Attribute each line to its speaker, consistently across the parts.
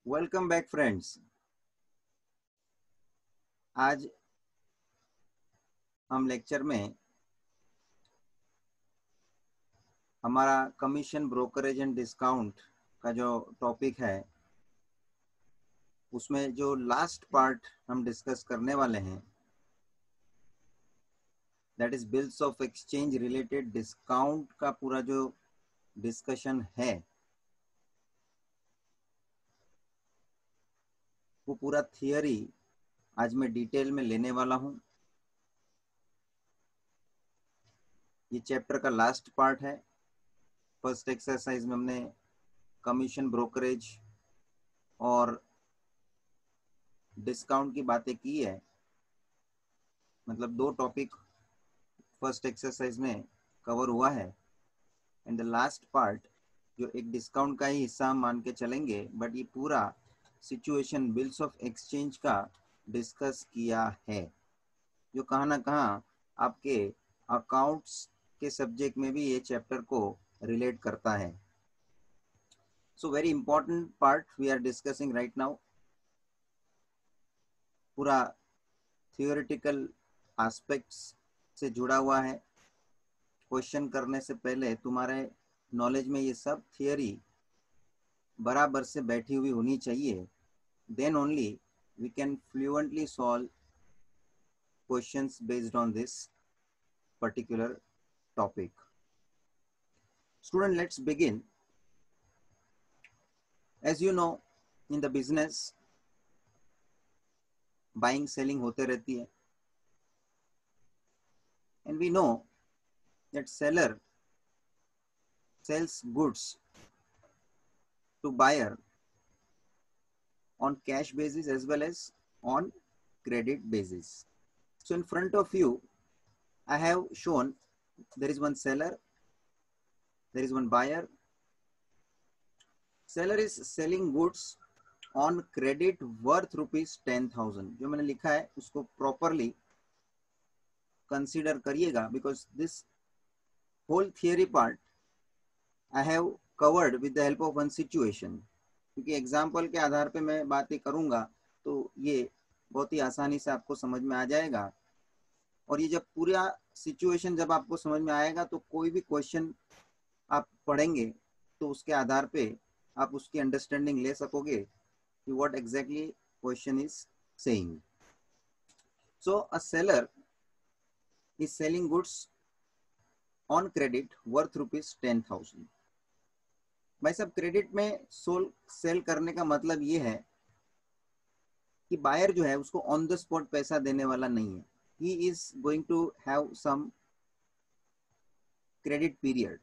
Speaker 1: Welcome back friends. आज हम lecture में हमारा कमीशन ब्रोकरेज एंड डिस्काउंट का जो टॉपिक है उसमें जो लास्ट पार्ट हम डिस्कस करने वाले हैं that is bills of exchange related discount का पूरा जो डिस्कशन है वो पूरा थियरी आज मैं डिटेल में लेने वाला हूं। ये चैप्टर का लास्ट पार्ट है। फर्स्ट एक्सरसाइज में हमने कमीशन ब्रोकरेज और डिस्काउंट की बातें की है, मतलब दो टॉपिक फर्स्ट एक्सरसाइज में कवर हुआ है एंड द लास्ट पार्ट जो एक डिस्काउंट का ही हिस्सा हम मान के चलेंगे, बट ये पूरा सिचुएशन बिल्स ऑफ एक्सचेंज का डिस्कस किया है जो कहाँ ना कहाँ आपके अकाउंट्स के सब्जेक्ट में भी ये चैप्टर को रिलेट करता है। So very important part we are discussing right now. पूरा थियोरेटिकल एस्पेक्ट्स से जुड़ा हुआ है। क्वेश्चन करने से पहले तुम्हारे नॉलेज में ये सब थियरी बराबर से बैठी हुई होनी चाहिए, then only we can fluently solve questions based on this particular topic. Student, let's begin. As you know, in the business buying selling होते रहती है and we know that seller sells goods to buyer on cash basis as well as on credit basis. So in front of you I have shown there is one seller, there is one buyer. Seller is selling goods on credit worth ₹10,000। जो मैंने लिखा है उसको properly consider करिएगा because this whole theory part I have covered with the help of one situation. क्योंकि example के आधार पे मैं बातें करूंगा तो ये बहुत ही आसानी से आपको समझ में आ जाएगा। और ये जब पूरा सिचुएशन जब आपको समझ में आएगा तो कोई भी क्वेश्चन आप पढ़ेंगे तो उसके आधार पे आप उसकी अंडरस्टैंडिंग ले सकोगे what exactly question is saying. So a seller is selling goods on credit worth ₹10,000। भाई साहब क्रेडिट में सेल करने का मतलब ये है कि बायर जो है उसको ऑन द स्पॉट पैसा देने वाला नहीं है। He is going to have some credit period,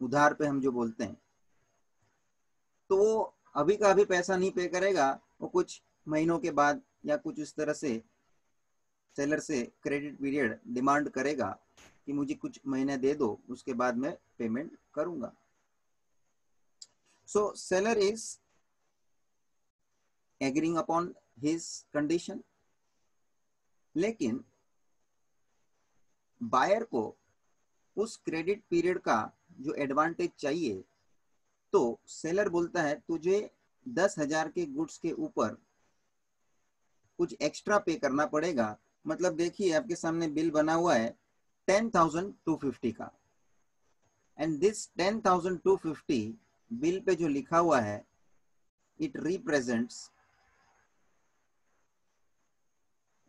Speaker 1: उधार पे हम जो बोलते हैं, तो वो अभी का अभी पैसा नहीं पे करेगा, वो कुछ महीनों के बाद या कुछ इस तरह से सेलर से क्रेडिट पीरियड डिमांड करेगा कि मुझे कुछ महीने दे दो, उसके बाद मैं पेमेंट करूंगा। So seller is agreeing upon his condition, लेकिन बायर को उस क्रेडिट पीरियड का जो एडवांटेज चाहिए, तो सेलर बोलता है तुझे 10,000 के गुड्स के ऊपर कुछ एक्स्ट्रा पे करना पड़ेगा। मतलब देखिए आपके सामने बिल बना हुआ है 10,250 का, एंड दिस 10,250 बिल पे जो लिखा हुआ है इट रिप्रेजेंट्स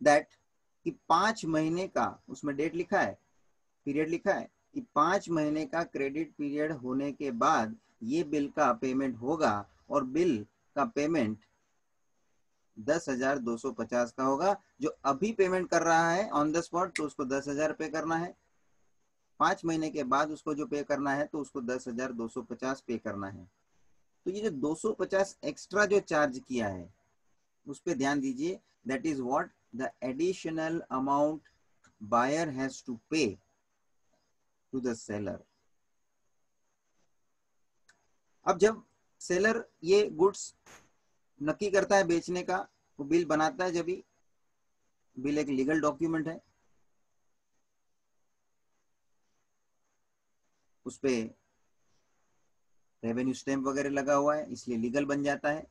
Speaker 1: दैट कि 5 महीने का, उसमें डेट लिखा है, पीरियड लिखा है कि 5 महीने का क्रेडिट पीरियड होने के बाद ये बिल का पेमेंट होगा और बिल का पेमेंट 10,250 का होगा। जो अभी पेमेंट कर रहा है ऑन द स्पॉट तो उसको 10,000 पे करना है, 5 महीने के बाद उसको जो पे करना है तो उसको 10,250 पे करना है। तो ये जो 250 एक्स्ट्रा जो चार्ज किया है उस पर ध्यान दीजिए, that is what the additional amount buyer has to pay to the seller. अब जब सेलर ये गुड्स नक्की करता है बेचने का, वो बिल बनाता है, जब भी बिल एक लीगल डॉक्यूमेंट है, उस पे रेवेन्यू स्टैंप वगैरह लगा हुआ है इसलिए लीगल बन जाता है।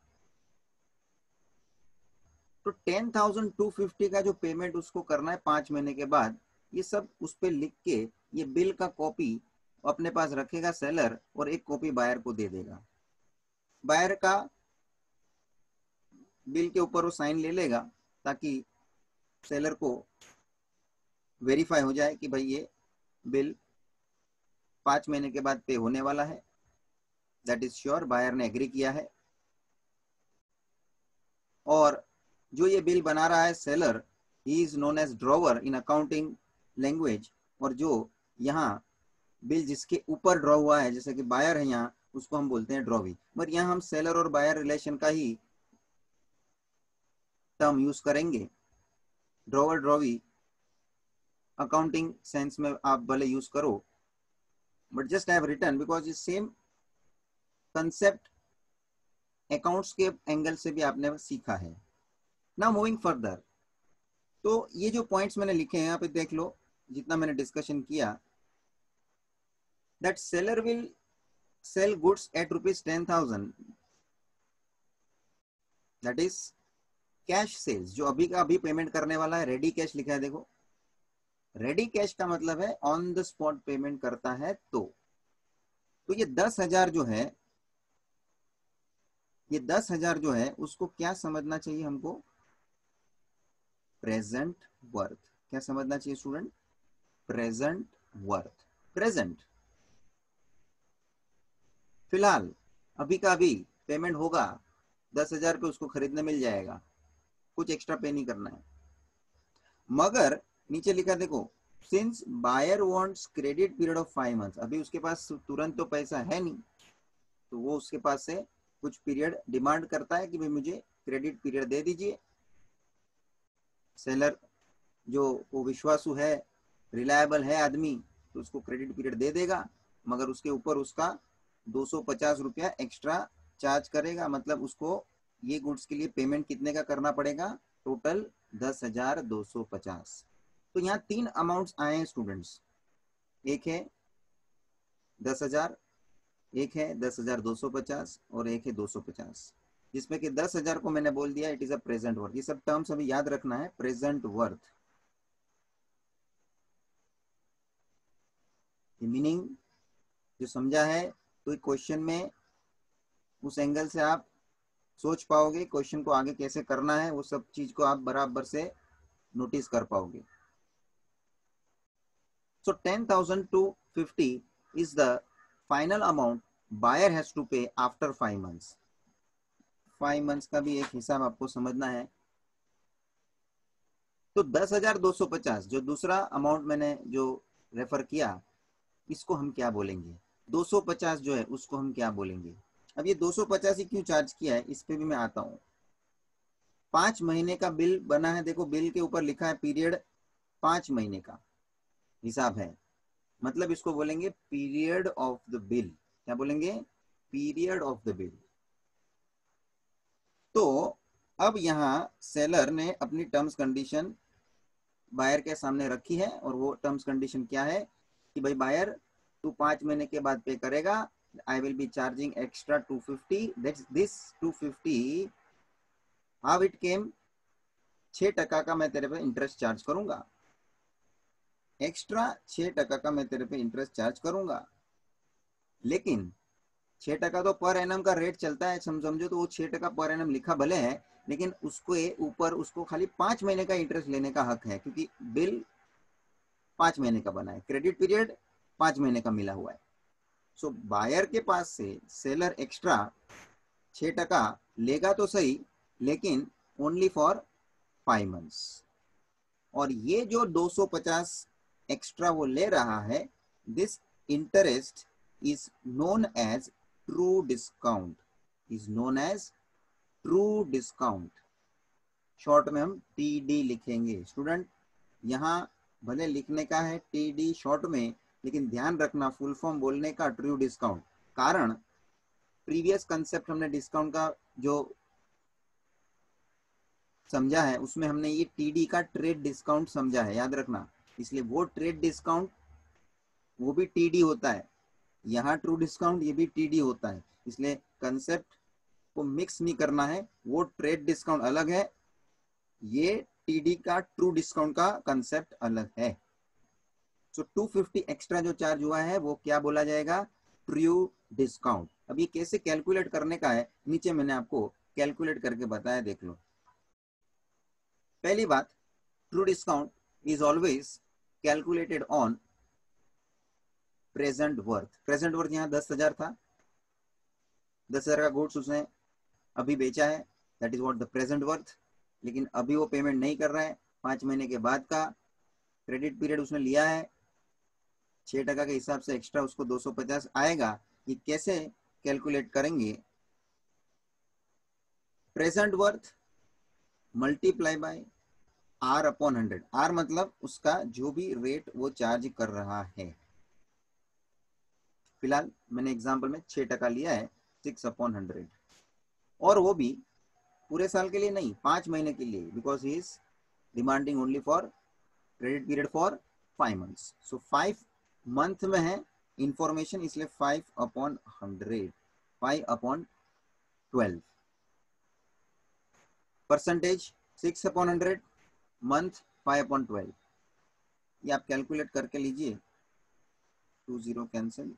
Speaker 1: तो 10,250 का जो पेमेंट उसको करना है 5 महीने के बाद, ये सब उस पर लिख के ये बिल का कॉपी अपने पास रखेगा सेलर और एक कॉपी बायर को दे देगा। बायर का बिल के ऊपर वो साइन ले लेगा ताकि सेलर को वेरीफाई हो जाए कि भाई ये बिल 5 महीने के बाद पे होने वाला है। दैट इज श्योर, बायर ने एग्री किया है। और जो ये बिल बना रहा है seller, he is known as drawer in accounting language. और जो यहाँ बिल जिसके ऊपर ड्रॉ हुआ है, जैसे कि बायर है यहाँ, उसको हम बोलते हैं ड्रॉवी। बट यहाँ हम सेलर और बायर रिलेशन का ही टर्म यूज करेंगे। ड्रॉवर ड्रॉवी अकाउंटिंग सेंस में आप भले यूज करो, but just I have written because is same concept accounts के एंगल से भी आपने सीखा है। नाउ मूविंग फर्दर, तो ये जो पॉइंट्स मैंने लिखे हैं यहाँ पे देख लो, जितना मैंने डिस्कशन किया, that seller will sell goods at ₹10,000, that is cash sales, जो अभी का अभी पेमेंट करने वाला है। रेडी कैश लिखा है, देखो रेडी कैश का मतलब है ऑन द स्पॉट पेमेंट करता है। तो ये 10,000 जो है, ये 10,000 जो है उसको क्या समझना चाहिए हमको? Present worth. क्या समझना चाहिए स्टूडेंट? Present worth. प्रेजेंट, फिलहाल अभी का अभी पेमेंट होगा, 10,000 पे उसको खरीदने मिल जाएगा, कुछ एक्स्ट्रा पे नहीं करना है। मगर नीचे लिखा देखो, since buyer wants credit period of 5 months, अभी उसके पास तुरंत तो पैसा है नहीं, तो वो उसके पास से कुछ पीरियड डिमांड करता है कि भाई मुझे क्रेडिट पीरियड दे दीजिए। सेलर जो वो विश्वासु है, रिलायबल है आदमी, तो उसको क्रेडिट पीरियड दे देगा, मगर उसके ऊपर उसका 250 रुपया एक्स्ट्रा चार्ज करेगा। मतलब उसको ये गुड्स के लिए पेमेंट कितने का करना पड़ेगा? टोटल 10,250। तो यहाँ 3 अमाउंट्स आए हैं स्टूडेंट्स, एक है 10,000, एक है 10,250 और एक है 250, जिसमें कि 10,000 को मैंने बोल दिया it is a present worth. ये सब टर्म्स अभी याद रखना है, प्रेजेंट वर्थ। मीनिंग जो समझा है, तो क्वेश्चन में उस एंगल से आप सोच पाओगे, क्वेश्चन को आगे कैसे करना है, वो सब चीज को आप बराबर से नोटिस कर पाओगे। सो 10,250 is the final amount buyer has to pay after 5 months. 5 months का भी एक हिसाब आपको समझना है। तो 10,250 जो दूसरा अमाउंट मैंने जो रेफर किया, इसको हम क्या बोलेंगे? 250 जो है उसको हम क्या बोलेंगे? अब ये 250 ही क्यों चार्ज किया है, इस पे भी मैं आता हूं। 5 महीने का बिल बना है, देखो बिल के ऊपर लिखा है पीरियड 5 महीने का हिसाब है, मतलब इसको बोलेंगे पीरियड ऑफ द बिल। क्या बोलेंगे? Period of the bill. तो अब यहां सेलर ने अपनी टर्म्स कंडीशन बायर के सामने रखी है, और वो टर्म्स कंडीशन क्या है कि भाई बायर तू 5 महीने के बाद पे करेगा, I will be charging extra 250, that's this 250 how it came, 6% का मैं तेरे पे इंटरेस्ट चार्ज करूंगा, एक्स्ट्रा 6% का मैं तेरे पे इंटरेस्ट चार्ज करूंगा। लेकिन 6% तो पर एनम का रेट चलता है, समझो, तो वो 6% पर एनम लिखा भले है, लेकिन उसको ऊपर उसको खाली 5 महीने का इंटरेस्ट लेने का हक है, क्योंकि बिल 5 महीने का बना है, क्रेडिट पीरियड 5 महीने का मिला हुआ है। सो बायर के पास से सेलर एक्स्ट्रा 6% लेगा तो सही, लेकिन ओनली फॉर 5 मंथ्स। और ये जो 250 एक्स्ट्रा वो ले रहा है, this interest is known as true discount, is known as true discount। Short में हम TD लिखेंगे स्टूडेंट, यहाँ भले लिखने का है TD शॉर्ट में, लेकिन ध्यान रखना फुल फॉर्म बोलने का ट्रू डिस्काउंट। कारण प्रीवियस कंसेप्ट हमने डिस्काउंट का जो समझा है, उसमें हमने ये TD का ट्रेड डिस्काउंट समझा है, याद रखना। इसलिए वो ट्रेड डिस्काउंट वो भी TD होता है, यहाँ ट्रू डिस्काउंट ये भी TD होता है, इसलिए कंसेप्ट को मिक्स नहीं करना है। वो ट्रेड डिस्काउंट अलग है, ये टीडी का ट्रू डिस्काउंट का कंसेप्ट अलग है। सो 250 एक्स्ट्रा जो चार्ज हुआ है वो क्या बोला जाएगा, ट्रू डिस्काउंट। अब ये कैसे कैलकुलेट करने का है, नीचे मैंने आपको कैलकुलेट करके बताया, देख लो। पहली बात, true discount is always calculated on present worth. Present worth यहाँ 10,000 था, 10,000 का गुड्स उसने अभी बेचा है, that is what the present worth. लेकिन अभी वो पेमेंट नहीं कर रहा है, 5 महीने के बाद का क्रेडिट पीरियड उसने लिया है, 6% के हिसाब से एक्स्ट्रा उसको 250 आएगा। ये कैसे कैलकुलेट करेंगे, present worth multiply by R upon 100। R मतलब उसका जो भी रेट वो चार्ज कर रहा है। फिलहाल मैंने एग्जांपल में 6% लिया है, 6/100, और वो भी पूरे साल के लिए नहीं, 5 महीने के लिए, because he is demanding only for credit period for 5 months. So 5 month में है इंफॉर्मेशन, इसलिए 5/100, 5/12, परसेंटेज 6/100, मंथ 5/12। ये आप कैलकुलेट करके लीजिए, 2 0 cancel,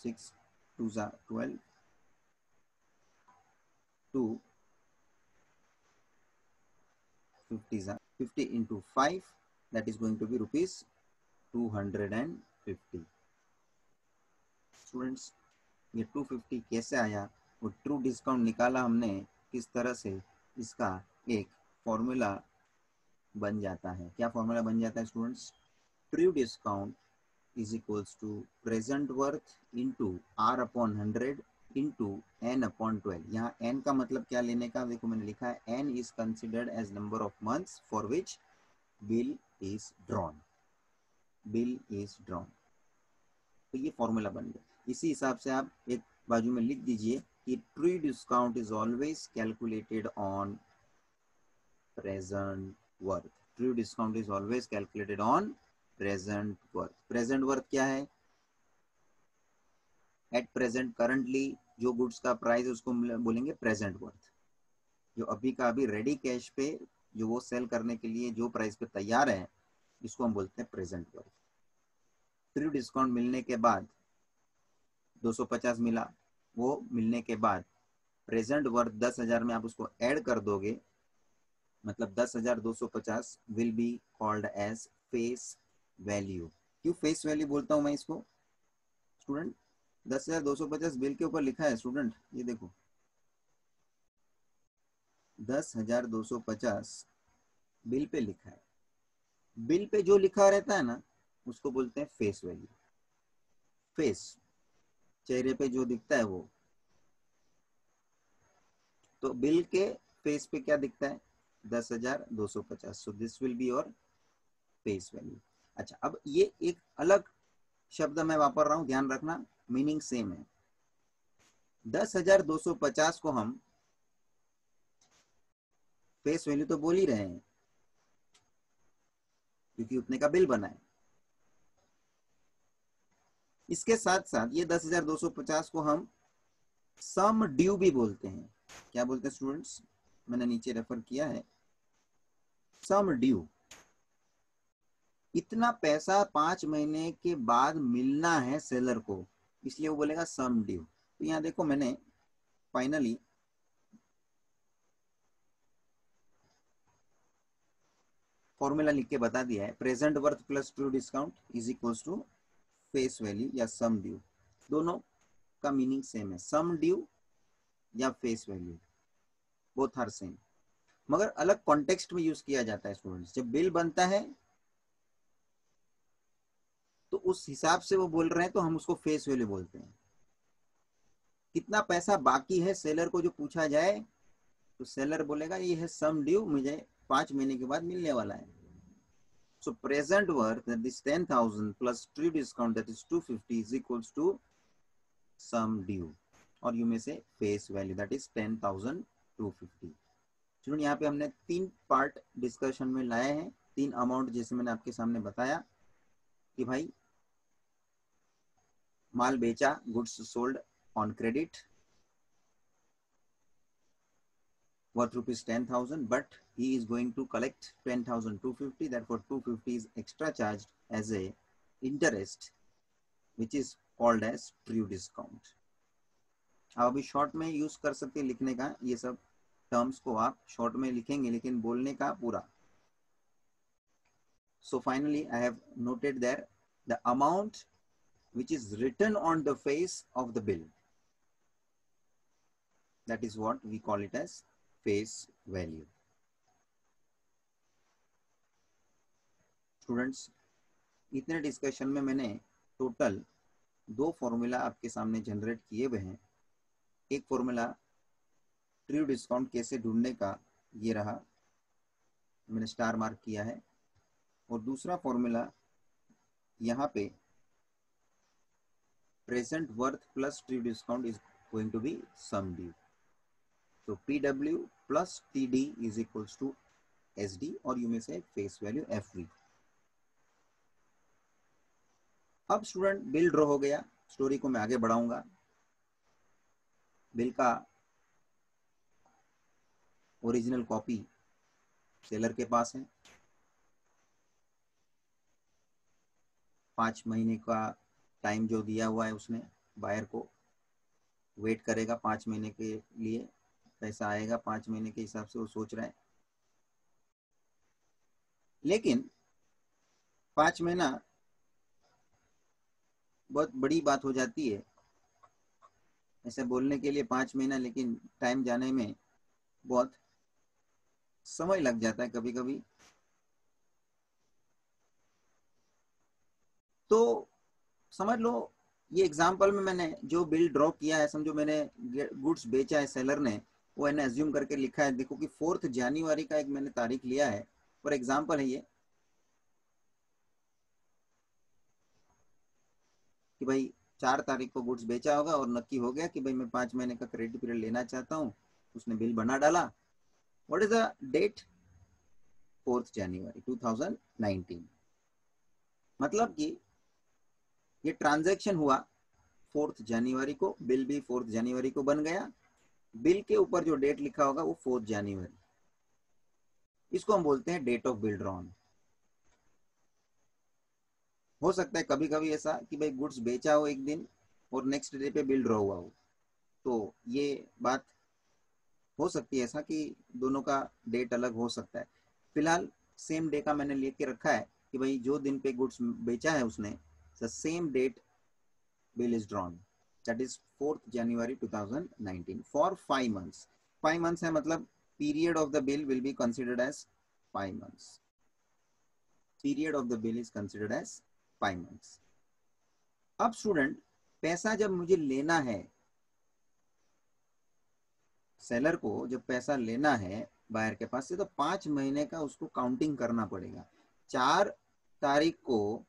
Speaker 1: 6 2 12, 2 50 into 5, that is going to be rupees 250। Students, ये 250 कैसे आया, वो ट्रू डिस्काउंट निकाला हमने किस तरह से, इसका एक फॉर्मूला बन जाता है। क्या फॉर्मूला बन जाता है students, true discount is equals to present worth into R/100 into N/12। यहाँ N का मतलब क्या लेने का, देखो मैंने लिखा है N is considered as number of months for which bill is drawn, bill is drawn. तो ये फॉर्मूला बन गया। इसी हिसाब से आप एक बाजू में लिख दीजिए कि true discount is always calculated on present worth. True discount is always calculated on present worth. Present worth क्या है, एट प्रेजेंट करंटली जो गुड्स का प्राइस है उसको बोलेंगे प्रेजेंट वर्थ। जो अभी का अभी रेडी कैश पे जो वो सेल करने के लिए जो प्राइस पे तैयार है, इसको हम बोलते हैं प्रेजेंट वर्थ। ट्रू डिस्काउंट मिलने के बाद 250 मिला, वो मिलने के बाद प्रेजेंट वर्थ 10,000 में आप उसको ऐड कर दोगे, मतलब 10,250 will be called as face value. क्यों फेस वैल्यू बोलता हूं मैं इसको स्टूडेंट, 10,250 बिल के ऊपर लिखा है स्टूडेंट, ये देखो 10,250 बिल पे लिखा है। बिल पे जो लिखा रहता है ना उसको बोलते हैं फेस वैल्यू। फेस, चेहरे पे जो दिखता है वो, तो बिल के फेस पे क्या दिखता है, 10,250। So this will be your face value. अच्छा, अब ये एक अलग शब्द मैं वापर रहा हूं, ध्यान रखना, मीनिंग सेम है। 10,250 को हम फेस वैल्यू तो बोल ही रहे हैं क्योंकि उतने का बिल बना है। इसके साथ साथ ये 10,250 को हम सम ड्यू भी बोलते हैं। क्या बोलते हैं स्टूडेंट्स, मैंने नीचे रेफर किया है, सम ड्यू। इतना पैसा 5 महीने के बाद मिलना है सेलर को, इसलिए वो बोलेगा सम ड्यू। तो यहाँ देखो मैंने फाइनली फॉर्मूला लिख के बता दिया है, present worth plus true discount is equals to face value या सम ड्यू। दोनों का मीनिंग सेम है, सम ड्यू या face value, both are same, मगर अलग कॉन्टेक्स्ट में यूज किया जाता है स्टूडेंट्स। जब बिल बनता है तो उस हिसाब से वो बोल रहे हैं तो हम उसको फेस वैल्यू बोलते हैं। कितना पैसा बाकी है सेलर को जो पूछा जाए तो सेलर बोलेगा ये है सम ड्यू, मुझे 5 महीने के बाद मिलने वाला है। So present worth, that is 10,000 plus true discount, that is 250, is equals to sum due, और यू में से face value, that is 10,250। चलो यहाँ पे हमने 3 पार्ट डिस्कशन में लाए हैं, 3 अमाउंट जैसे मैंने आपके सामने बताया कि भाई माल बेचा, goods sold on credit, worth rupees 10,000, but he is going to collect 10,250. Therefore 250 is extra charged as a interest, which is called as true discount. अब अभी शॉर्ट में यूज कर सकते हैं लिखने का, ये सब टर्म्स को आप शॉर्ट में लिखेंगे लेकिन बोलने का पूरा. So finally I have noted there the amount which is written on the face of the bill. That is what we call it as face value. Students, इतने डिस्कशन में मैंने टोटल 2 फॉर्मूला आपके सामने जनरेट किए हुए हैं. एक formula true discount कैसे ढूंढने का, ये रहा, मैंने स्टार मार्क किया है. और दूसरा फॉर्मूला यहाँ पे present worth plus true discount is going to be sum due. So PW plus TD is equals to SD, or you may say face value FV. अब स्टूडेंट बिल ड्रॉ हो गया. Story को मैं आगे बढ़ाऊंगा. Bill का original copy seller के पास है. 5 महीने का टाइम जो दिया हुआ है उसने बायर को, वेट करेगा 5 महीने के लिए, पैसा आएगा 5 महीने के हिसाब से वो सोच रहा है. लेकिन 5 महीना बहुत बड़ी बात हो जाती है ऐसे बोलने के लिए 5 महीना, लेकिन टाइम जाने में बहुत समय लग जाता है कभी कभी. तो समझ लो ये एग्जाम्पल में मैंने जो बिल ड्रॉ किया है, समझो मैंने गुड्स बेचा है सेलर ने, वो मैंने एज्यूम करके लिखा है. देखो कि 4 जनवरी का एक मैंने तारीख लिया है. फॉर एग्जाम्पल है ये कि भाई 4 तारीख को गुड्स बेचा होगा और नक्की हो गया कि भाई मैं 5 महीने का क्रेडिट पीरियड लेना चाहता हूँ. उसने बिल बना डाला. What is the date? 4 January 2019. मतलब कि ये ट्रांजैक्शन हुआ 4 जनवरी को, बिल भी 4 जनवरी को बन गया. बिल के ऊपर जो डेट लिखा होगा वो 4 जनवरी. इसको हम बोलते हैं डेट ऑफ बिल ड्रॉन. हो सकता है कभी कभी ऐसा कि भाई गुड्स बेचा हो एक दिन और नेक्स्ट डे पे बिल ड्रॉ हुआ हो, तो ये बात हो सकती है ऐसा कि दोनों का डेट अलग हो सकता है. फिलहाल सेम डे का मैंने लेके रखा है कि भाई जो दिन पे गुड्स बेचा है उसने, the same date bill is drawn, that is 4 January 2019 for 5 months. 5 months है मतलब period of the bill will be considered as 5 months. Period of the bill is considered as 5 months. अब स्टूडेंट, पैसा जब मुझे लेना है, सेलर को जब पैसा लेना है बायर के पास से, तो 5 महीने का उसको काउंटिंग करना पड़ेगा. 4 तारीख को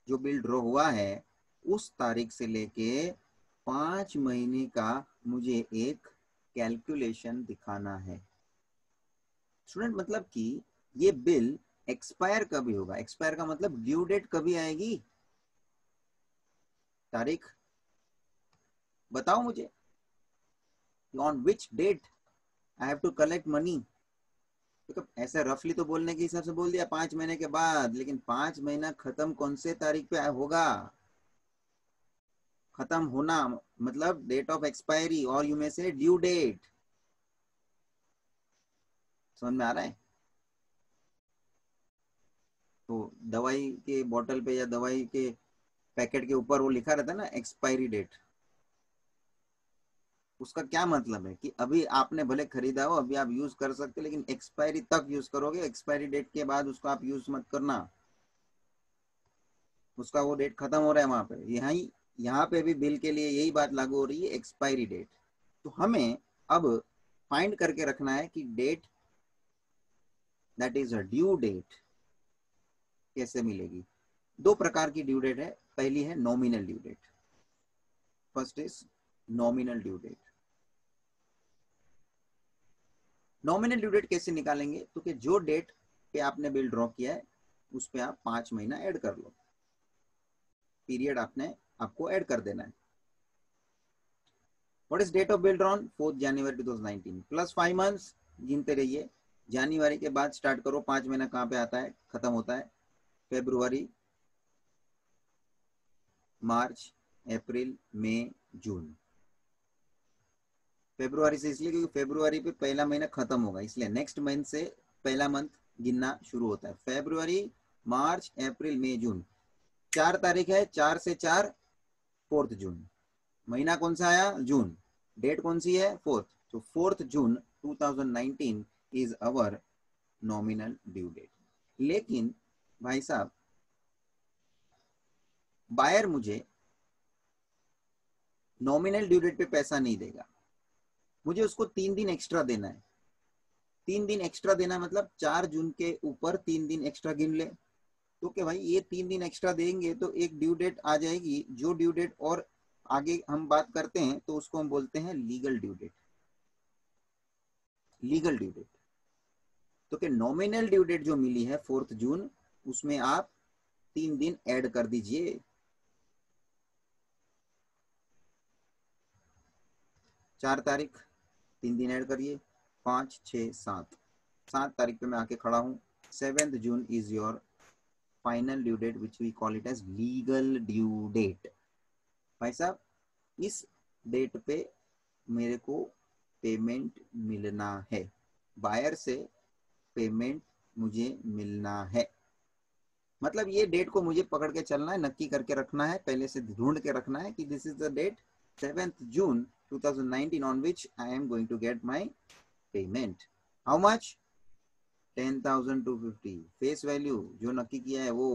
Speaker 1: जो बिल ड्रॉ हुआ है उस तारीख से लेके 5 महीने का मुझे एक कैलकुलेशन दिखाना है. स्टूडेंट मतलब कि ये बिल एक्सपायर कभी होगा? एक्सपायर का मतलब ड्यू डेट कभी आएगी? तारीख बताओ मुझे. On which date I have to collect money. तो ऐसे रफली तो बोलने के हिसाब से बोल दिया 5 महीने के बाद, लेकिन 5 महीना खत्म कौन से तारीख पे होगा? खत्म होना मतलब डेट ऑफ एक्सपायरी, और यू में से ड्यू डेट. समझ में आ रहा है? तो दवाई के बोतल पे या दवाई के पैकेट के ऊपर वो लिखा रहता है ना एक्सपायरी डेट. उसका क्या मतलब है कि अभी आपने भले खरीदा हो, अभी आप यूज कर सकते, लेकिन एक्सपायरी तक यूज करोगे. एक्सपायरी डेट के बाद उसको आप यूज मत करना, उसका वो डेट खत्म हो रहा है वहां पे. यहाँ पे भी बिल के लिए यही बात लागू हो रही है, एक्सपायरी डेट. तो हमें अब फाइंड करके रखना है कि date that is a due date कैसे मिलेगी. 2 प्रकार की ड्यू डेट है. पहली है nominal due date. First is nominal due date. Nominal due date कैसे निकालेंगे? तो कि जो डेट पे आपने बिल ड्रॉ किया है उस पे आप 5 महीना ऐड कर लो. पीरियड आपको ऐड कर देना है. What is date of bill drawn 4 January 2019 plus 5 months गिनते रहिए। जनवरी के बाद स्टार्ट करो, 5 महीना कहाँ पे आता है, खत्म होता है, फरवरी, मार्च, अप्रैल, मई, जून। फरवरी से इसलिए क्योंकि फरवरी पे पहला महीना खत्म होगा, इसलिए नेक्स्ट मंथ से पहला मंथ गिनना शुरू होता है। फरवरी, मार्च, अप्रैल, मई, जून, 4 तारीख है, 4 से 4 4 जून। महीना कौन सा आया, जून। डेट कौन सी है, 4। तो 4 June 2019 is our nominal due date. लेकिन भाई साहब बायर मुझे नॉमिनल ड्यू डेट पे पैसा नहीं देगा, मुझे उसको 3 दिन एक्स्ट्रा देना है। 3 दिन एक्स्ट्रा देना मतलब 4 जून के ऊपर 3 दिन एक्स्ट्रा गिन ले। तो क्या भाई ये 3 दिन एक्स्ट्रा देंगे तो एक ड्यू डेट आ जाएगी, जो ड्यू डेट और आगे हम बात करते हैं तो उसको हम बोलते हैं legal due date. Legal due date तो क्या नॉमिनल ड्यू डेट जो मिली है 4 जून, उसमें आप 3 दिन ऐड कर दीजिए। 4 तारीख 3 दिन ऐड करिए, 5, 6, 7, 7 तारीख पे मैं आके खड़ा हूं। 7 June is your final due date which we call it as legal due date. भाई साहब इस डेट पे मेरे को पेमेंट मिलना है, बायर से पेमेंट मुझे मिलना है। मतलब ये डेट को मुझे पकड़ के चलना है, नक्की करके रखना है, पहले से ढूंढ के रखना है कि this is the date 7th June 2019 on which I am going to get my payment. How much? 10,250 face value जो नक्की किया है वो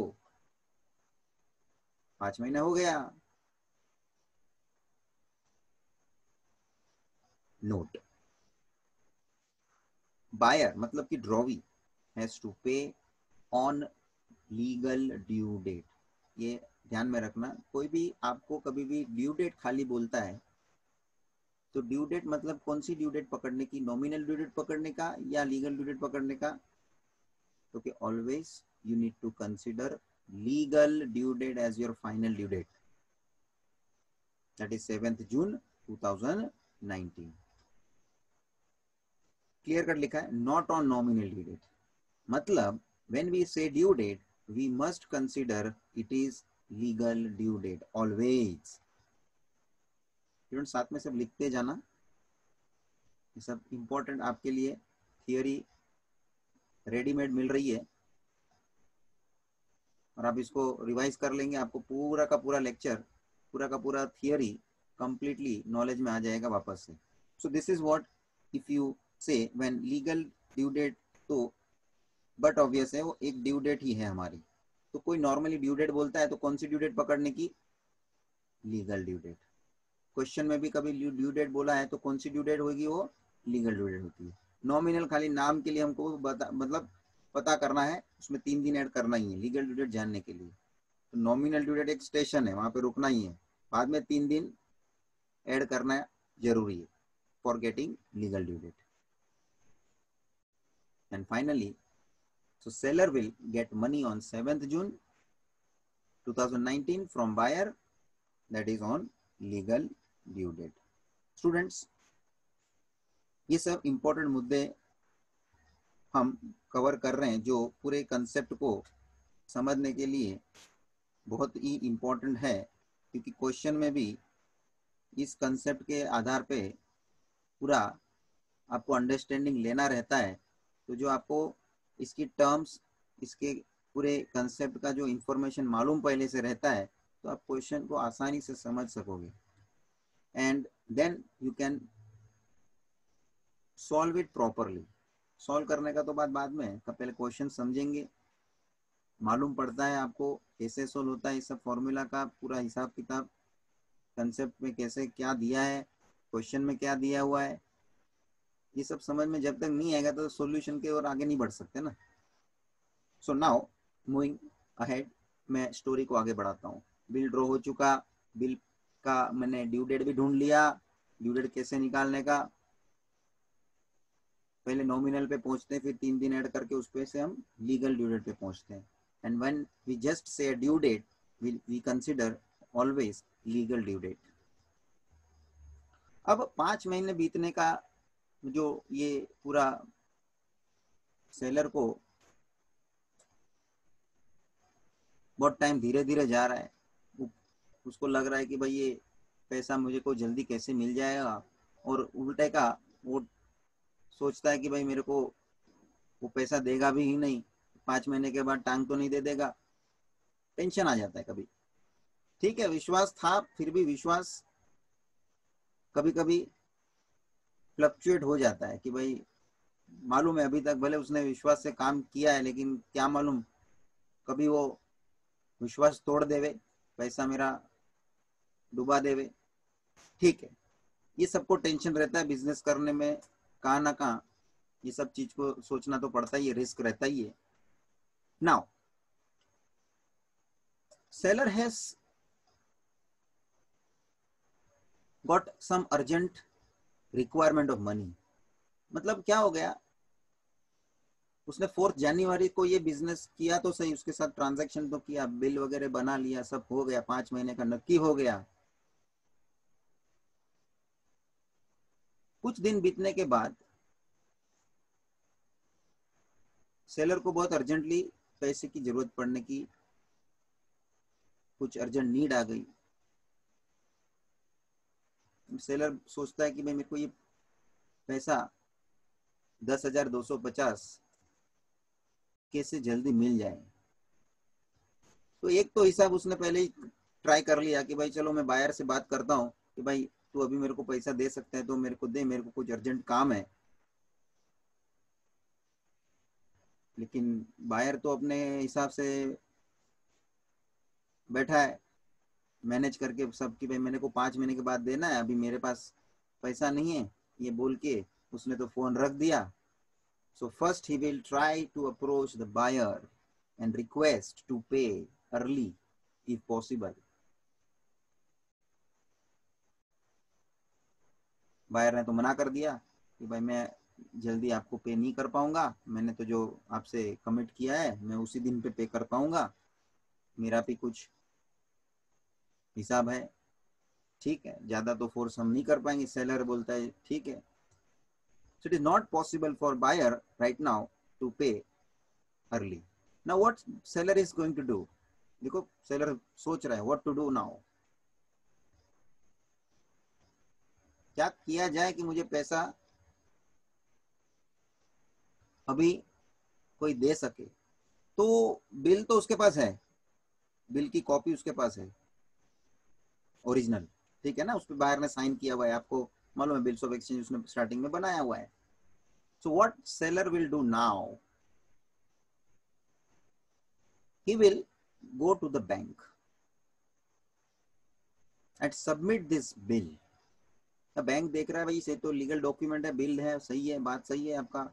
Speaker 1: 5 महीना हो गया। नोट, बायर मतलब कि ड्रॉवी हैज टू पे ऑन लीगल ड्यू डेट। ये ध्यान में रखना, कोई भी आपको कभी भी ड्यू डेट खाली बोलता है तो ड्यू डेट मतलब कौन सी ड्यू डेट पकड़ने की, नॉमिनल ड्यू डेट पकड़ने का या लीगल ड्यू डेट पकड़ने का। तो कि always you need to consider legal due date as your final due date, that is 7th June 2019। Clear cut लिखा है, not on nominal due date. मतलब when we say due date we must consider it is legal due date always। Student साथ में सब लिखते जाना, ये सब इंपॉर्टेंट आपके लिए थियोरी रेडीमेड मिल रही है और आप इसको रिवाइज कर लेंगे, आपको पूरा का पूरा लेक्चर, पूरा का पूरा थियोरी कंप्लीटली नॉलेज में आ जाएगा वापस से। So this is what if you से व्हेन लीगल ड्यू डेट, तो बट ऑब्वियस है वो एक ड्यू डेट ही है हमारी। तो कोई नॉर्मली ड्यू डेट बोलता है तो कौन सी ड्यू डेट पकड़ने की, लीगल ड्यू डेट। क्वेश्चन में भी कभी ड्यू डेट बोला है तो कौन सी ड्यू डेट होगी, वो लीगल ड्यू डेट होती है। नॉमिनल खाली नाम के लिए हमको मतलब पता करना है, उसमें 3 दिन ऐड करना ही है लीगल ड्यू डेट जानने के लिए। तो नॉमिनल ड्यू डेट एक स्टेशन है, वहां पे रुकना ही है, बाद में 3 दिन ऐड करना जरूरी है for getting legal due date. And finally so seller will get money on 7th June 2019 from buyer, that is on legal due date। Students ये सब इंपॉर्टेंट मुद्दे हम कवर कर रहे हैं जो पूरे कंसेप्ट को समझने के लिए बहुत ही इंपॉर्टेंट है, क्योंकि क्वेश्चन में भी इस कंसेप्ट के आधार पे पूरा आपको अंडरस्टैंडिंग लेना रहता है। तो जो आपको इसकी टर्म्स, इसके पूरे कंसेप्ट का जो इंफॉर्मेशन मालूम पहले से रहता है तो आप क्वेश्चन को आसानी से समझ सकोगे and then you can solve it properly. Solve करने का तो बात बाद में है, पहले क्वेश्चन समझेंगे, मालूम पड़ता है आपको कैसे सॉल्व होता है, इस सब फॉर्मूला का पूरा हिसाब किताब, कंसेप्ट में कैसे क्या दिया है, क्वेश्चन में क्या दिया हुआ है, ये सब समझ में जब तक नहीं आएगा तो सॉल्यूशन के और आगे नहीं बढ़ सकते ना। सो नाउ मूविंग अहेड, मैं स्टोरी को आगे बढ़ाता हूँ। बिल ड्रॉ हो चुका, बिल का मैंने ड्यू डेट भी ढूंढ लिया। ड्यू डेट कैसे निकालने का, पहले नॉमिनल पे पहुंचते हैं, फिर 3 दिन ऐड करके उस पे से हम लीगल ड्यू डेट पे पहुंचते हैं। And when we just say due date we consider always legal due date. अब 5 महीने बीतने का जो ये पूरा सेलर को बहुत टाइम धीरे धीरे जा रहा है, उसको लग रहा है कि भाई ये पैसा मुझे को जल्दी कैसे मिल जाएगा, और उल्टे का वो सोचता है कि भाई मेरे को वो पैसा देगा भी ही नहीं, 5 महीने के बाद टांग तो नहीं दे देगा, टेंशन आ जाता है कभी। ठीक है, विश्वास था, फिर भी विश्वास कभी कभी फ्लक्चुएट हो जाता है कि भाई मालूम है अभी तक भले उसने विश्वास से काम किया है, लेकिन क्या मालूम कभी वो विश्वास तोड़ देवे, पैसा मेरा डुबा देवे। ठीक है, ये सबको टेंशन रहता है बिजनेस करने में, कहाँ ना कहाँ ये सब चीज को सोचना तो पड़ता ही है, रिस्क रहता ही है। Now seller has got some urgent requirement of money। मतलब क्या हो गया, उसने 4 जनवरी को ये बिजनेस किया तो सही, उसके साथ ट्रांजैक्शन तो किया, बिल वगैरह बना लिया, सब हो गया, 5 महीने का नक्की हो गया। कुछ दिन बीतने के बाद सेलर को बहुत अर्जेंटली पैसे की जरूरत पड़ने की, कुछ अर्जेंट नीड आ गई। सेलर सोचता है कि भाई मेरे को ये पैसा 10,250 कैसे जल्दी मिल जाए। तो एक तो हिसाब उसने पहले ही ट्राई कर लिया कि भाई चलो मैं बायर से बात करता हूँ कि भाई तू अभी मेरे को पैसा दे सकता है तो मेरे को दे, मेरे को कुछ अर्जेंट काम है। लेकिन बायर तो अपने हिसाब से बैठा है मैनेज करके सब कि भाई मेरे को 5 महीने के बाद देना है, अभी मेरे पास पैसा नहीं है, ये बोल के उसने तो फोन रख दिया। So first he will try to approach the buyer and request to pay early if possible। Buyer ने तो मना कर दिया कि भाई मैं जल्दी आपको पे नहीं कर पाऊंगा, मैंने तो जो आपसे कमिट किया है मैं उसी दिन पे पे कर पाऊंगा, मेरा भी कुछ हिसाब है। ठीक है, ज्यादा तो फोर्स हम नहीं कर पाएंगे। सेलर बोलता है ठीक है। So it is not possible for buyer right now to pay early। Now what seller is going to do? देखो सेलर सोच रहा है what to do now। क्या किया जाए कि मुझे पैसा अभी कोई दे सके। तो बिल तो उसके पास है, बिल की कॉपी उसके पास है ओरिजिनल, ठीक है ना, उस पर बायर ने साइन किया हुआ है, आपको मालूम है बिल्स ऑफ एक्सचेंज उसने स्टार्टिंग में बनाया हुआ है। So what seller will do now, he will go to the bank and submit this bill। Bank देख रहा है भाई से तो लीगल डॉक्यूमेंट है, बिल है, सही है, बात सही है आपका,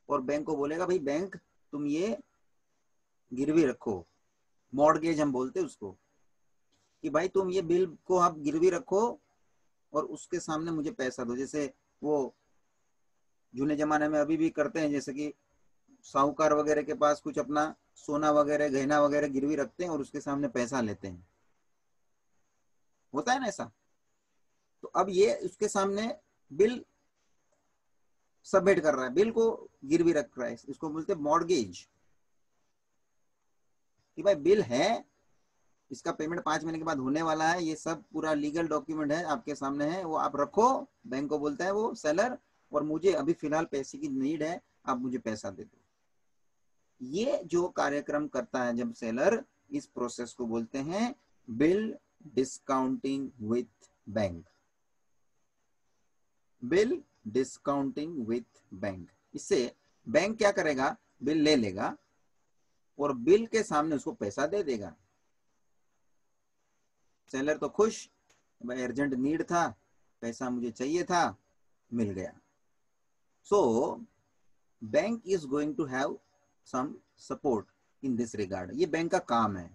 Speaker 1: और बैंक को बोलेगा भाई बैंक तुम ये गिरवी रखो, मॉर्गेज हम बोलते हैं उसको, कि भाई तुम ये बिल को आप गिरवी रखो और उसके सामने मुझे पैसा दो। जैसे वो जूने जमाने में अभी भी करते हैं, जैसे कि साहूकार वगैरह के पास कुछ अपना सोना वगैरह गहना वगैरह गिरवी रखते हैं और उसके सामने पैसा लेते हैं, होता है ना ऐसा। तो अब ये उसके सामने बिल सबमिट कर रहा है, बिल को गिरवी रख रहा है, इसको बोलते हैं मॉर्गेज, कि भाई बिल है, इसका पेमेंट 5 महीने के बाद होने वाला है, ये सब पूरा लीगल डॉक्यूमेंट है आपके सामने है, वो आप रखो। बैंक को बोलता है वो सेलर, और मुझे अभी फिलहाल पैसे की नीड है, आप मुझे पैसा दे दो। ये जो कार्यक्रम करता है जब सेलर, इस प्रोसेस को बोलते हैं bill discounting with bank. Bill discounting with bank. इससे बैंक क्या करेगा, बिल ले लेगा और बिल के सामने उसको पैसा दे देगा। सेलर तो खुश, भाई अर्जेंट नीड था, पैसा मुझे चाहिए था, मिल गया। So bank is going to have some support in this regard, ये बैंक का काम है।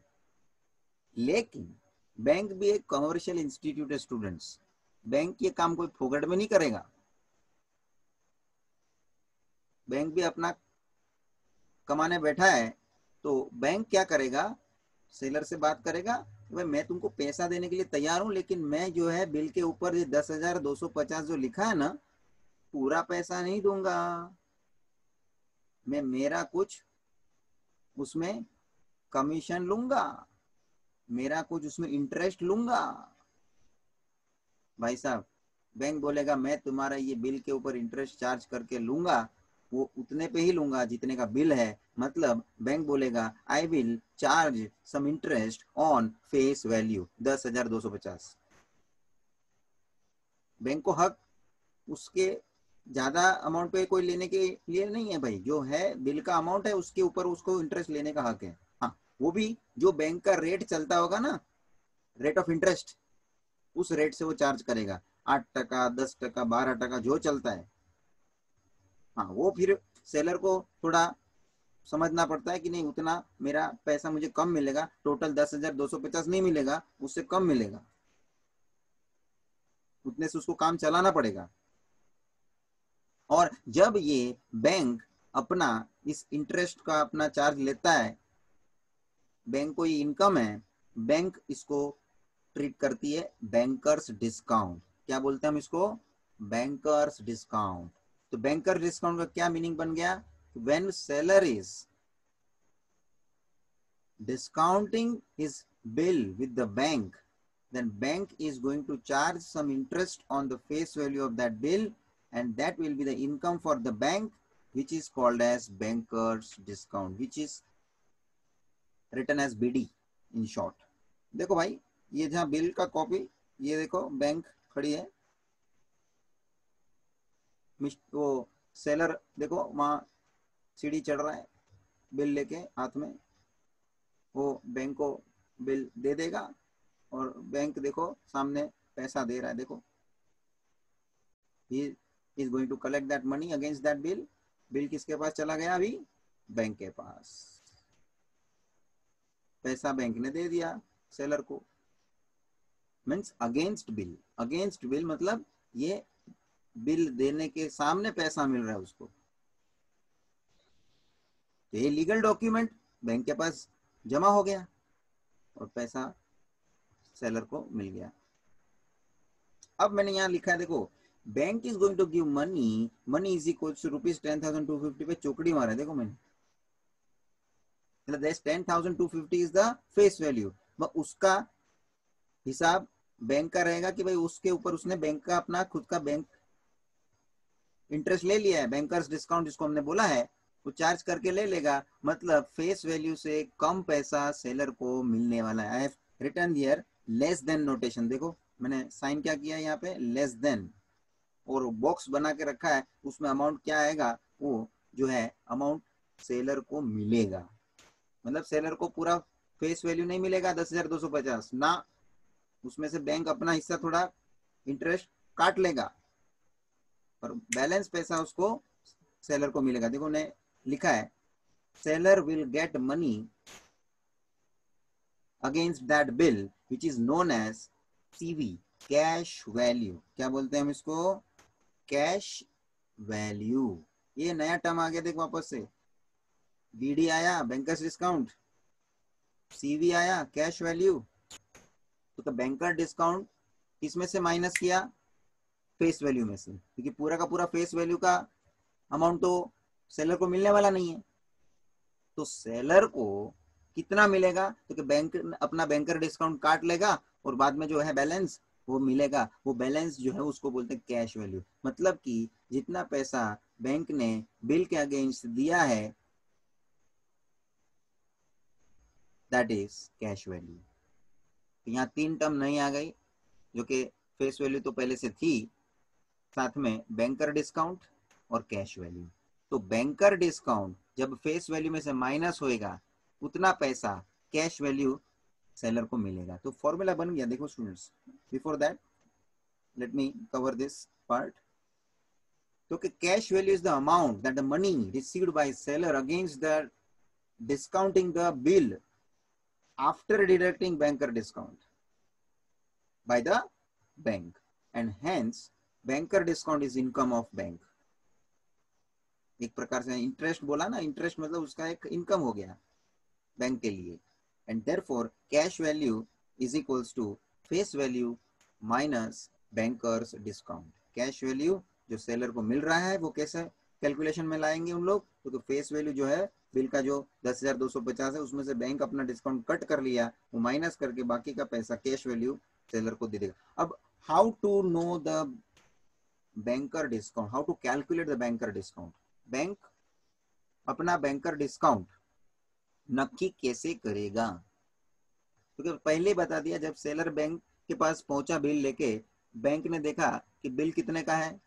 Speaker 1: लेकिन बैंक भी एक कमर्शियल इंस्टीट्यूट है स्टूडेंट्स, बैंक ये काम कोई फोकट में नहीं करेगा, बैंक भी अपना कमाने बैठा है। तो बैंक क्या करेगा, सेलर से बात करेगा भाई मैं तुमको पैसा देने के लिए तैयार हूं, लेकिन मैं जो है बिल के ऊपर ये 10,250 जो लिखा है ना, पूरा पैसा नहीं दूंगा, मैं मेरा कुछ उसमें कमीशन लूंगा, मेरा कुछ उसमें इंटरेस्ट लूंगा। भाई साहब, बैंक बोलेगा मैं तुम्हारा ये बिल के ऊपर इंटरेस्ट चार्ज करके लूंगा, वो उतने पे ही लूंगा जितने का बिल है। मतलब बैंक बोलेगा I will charge some interest on face value 10,250। Bank को हक उसके ज्यादा अमाउंट पे कोई लेने के लिए नहीं है भाई, जो है बिल का अमाउंट है उसके ऊपर उसको इंटरेस्ट लेने का हक है। हाँ, वो भी जो बैंक का रेट चलता होगा ना, रेट ऑफ इंटरेस्ट, उस रेट से वो चार्ज करेगा। 8%, 10%, 12% जो चलता है। हाँ, वो फिर सेलर को थोड़ा समझना पड़ता है कि नहीं, उतना मेरा पैसा मुझे कम मिलेगा, टोटल 10,250 नहीं मिलेगा, उससे कम मिलेगा, उतने से उसको काम चलाना पड़ेगा। और जब ये बैंक अपना इस इंटरेस्ट का अपना चार्ज लेता है, बैंक को ये इनकम है, बैंक इसको ट्रीट करती है बैंकर्स डिस्काउंट। क्या बोलते हैं हम इसको? Bankers discount. तो बैंकर डिस्काउंट का क्या मीनिंग बन गया? When seller is discounting his bill with the bank, then bank is going to charge some interest on the face value of that bill, and that will be the income for the bank, which is called as banker's discount, which is written as BD in short. देखो भाई, ये जहाँ bill का copy, ये देखो bank खड़ी है, वो सेलर देखो वहाँ सीढ़ी चढ़ रहा है बिल लेके हाथ में, वो बैंक को बिल दे देगा, और बैंक देखो सामने पैसा दे रहा है। देखो, he is going to collect that money against that bill. Bill किसके पास चला गया? अभी बैंक के पास। पैसा बैंक ने दे दिया सेलर को, means against bill. Against bill मतलब ये बिल देने के सामने पैसा मिल रहा है उसको। ये लीगल डॉक्यूमेंट बैंक के पास जमा हो गया और पैसा सेलर को मिल गया। अब मैंने यहाँ लिखा है, देखो, bank is going to give money, money is equal to ₹10,250 पे चौकड़ी मारा है। देखो मैंने, मतलब 10,250 इज द फेस वैल्यू, उसका हिसाब बैंक का रहेगा कि भाई उसके ऊपर उसने बैंक का अपना खुद का बैंक इंटरेस्ट ले लिया है, बैंकर्स डिस्काउंट जिसको हमने बोला है, वो चार्ज करके ले लेगा। मतलब फेस वैल्यू से कम पैसा सेलर को मिलने वाला है। I have written here less than notation. देखो मैंने साइन क्या किया है यहाँ पे, लेस देन, और बॉक्स बना के रखा है, उसमें अमाउंट क्या आएगा, वो जो है अमाउंट सेलर को मिलेगा। मतलब सेलर को पूरा फेस वैल्यू नहीं मिलेगा 10,250 ना, उसमें से बैंक अपना हिस्सा थोड़ा इंटरेस्ट काट लेगा, और बैलेंस पैसा उसको सेलर को मिलेगा। देखो ने लिखा है, seller will get money against that bill which is known as CV, cash value. क्या बोलते हैं हम इसको? Cash value. ये नया टर्म आ गया, देख वापस से, बीडी आया बैंकर्स डिस्काउंट, सीवी आया कैश वैल्यू। तो बैंकर डिस्काउंट किसमें से माइनस किया? फेस वैल्यू में से, क्योंकि पूरा का पूरा फेस वैल्यू का अमाउंट तो सेलर को मिलने वाला नहीं है। तो सेलर को कितना मिलेगा? तो कि बैंक अपना बैंकर डिस्काउंट काट लेगा, और बाद में जो है बैलेंस वो मिलेगा। वो बैलेंस जो है उसको बोलते हैं कैश वैल्यू। मतलब कि जितना पैसा बैंक ने बिल के अगेंस्ट दिया है, दैट इज कैश वैल्यू। यहाँ 3 टर्म नहीं आ गई, जो कि फेस वैल्यू तो पहले से थी, साथ में बैंकर डिस्काउंट और कैश वैल्यू। तो बैंकर डिस्काउंट जब फेस वैल्यू में से माइनस होएगा, उतना पैसा कैश वैल्यू सेलर को मिलेगा। तो फॉर्मूला बन गया। देखो students, before that let me cover this part. तो कि cash value is the amount that the money received by seller against the discounting the bill after deducting banker discount by the bank, and hence banker discount is income of bank. एक प्रकार से interest बोला ना, interest मतलब उसका एक income हो गया बैंक के लिए, and therefore cash value is equals to face value minus bankers discount. Cash value जो सेलर को मिल रहा है वो कैसे कैलकुलेशन में लाएंगे उन लोग, तो फेस वैल्यू जो है बिल का जो 10,250 है उसमें से बैंक अपना डिस्काउंट कट कर लिया, वो माइनस करके बाकी का पैसा कैश वैल्यू सेलर को दे देगा। अब how to know the banker discount, how to calculate the banker discount, bank अपना बैंकर डिस्काउंट नक्की कैसे करेगा? क्योंकि पहले बता दिया, जब सेलर बैंक के पास पहुंचा बिल लेके, बैंक ने देखा कि बिल कितने का है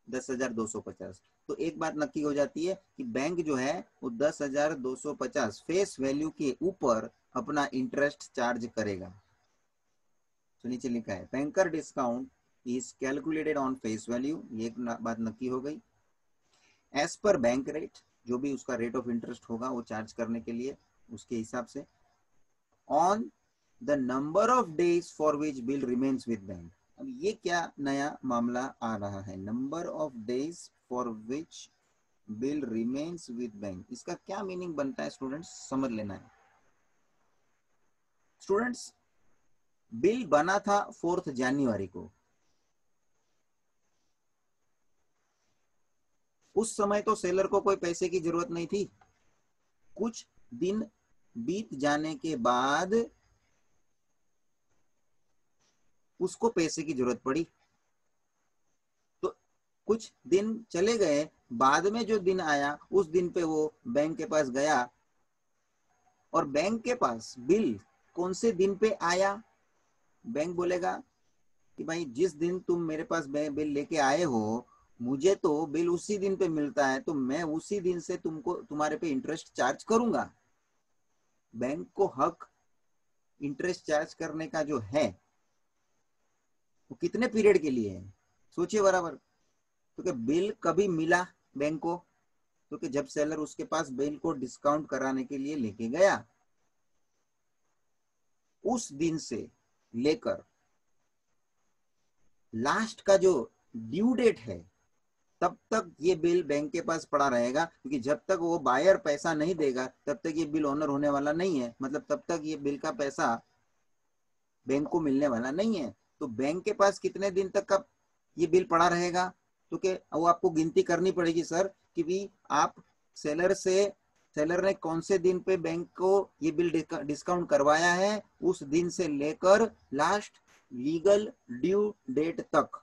Speaker 1: 10,250, तो एक बात नक्की हो जाती है कि बैंक जो है वो 10,250 फेस वैल्यू के ऊपर अपना इंटरेस्ट चार्ज करेगा। तो नीचे लिखा है banker discount is calculated on face value, ये एक बात नक्की हो गई। एज पर बैंक रेट, जो भी उसका रेट ऑफ इंटरेस्ट होगा वो चार्ज करने के लिए उसके हिसाब से, on the number of days for which bill remains with bank. अब ये क्या नया मामला आ रहा है, number of days for which bill remains with bank, इसका क्या मीनिंग बनता है स्टूडेंट्स, समझ लेना है। स्टूडेंट्स बिल बना था 4 जनवरी को, उस समय तो सेलर को कोई पैसे की जरूरत नहीं थी, कुछ दिन बीत जाने के बाद उसको पैसे की जरूरत पड़ी, तो कुछ दिन चले गए, बाद में जो दिन आया उस दिन पे वो बैंक के पास गया, और बैंक के पास बिल कौन से दिन पे आया, बैंक बोलेगा कि भाई जिस दिन तुम मेरे पास बिल लेके आए हो, मुझे तो बिल उसी दिन पे मिलता है, तो मैं उसी दिन से तुमको तुम्हारे पे इंटरेस्ट चार्ज करूंगा। बैंक को हक इंटरेस्ट चार्ज करने का जो है वो कितने पीरियड के लिए है, सोचिए बराबर। तो बिल कभी मिला बैंक को, तो जब सेलर उसके पास बिल को डिस्काउंट कराने के लिए लेके गया, उस दिन से लेकर लास्ट का जो ड्यू डेट है तब तक ये बिल बैंक के पास पड़ा रहेगा, क्योंकि जब तक वो बायर पैसा नहीं देगा तब तक ये बिल ऑनर होने वाला नहीं है, मतलब तब तक ये बिल का पैसा बैंक को मिलने वाला नहीं है। तो बैंक के पास कितने दिन तक का ये बिल पड़ा रहेगा, तो कि वो आपको गिनती करनी पड़ेगी सर कि भी आप सेलर ने कौन से दिन पे बैंक को ये बिल डिस्काउंट करवाया है, उस दिन से लेकर लास्ट लीगल ड्यू डेट तक।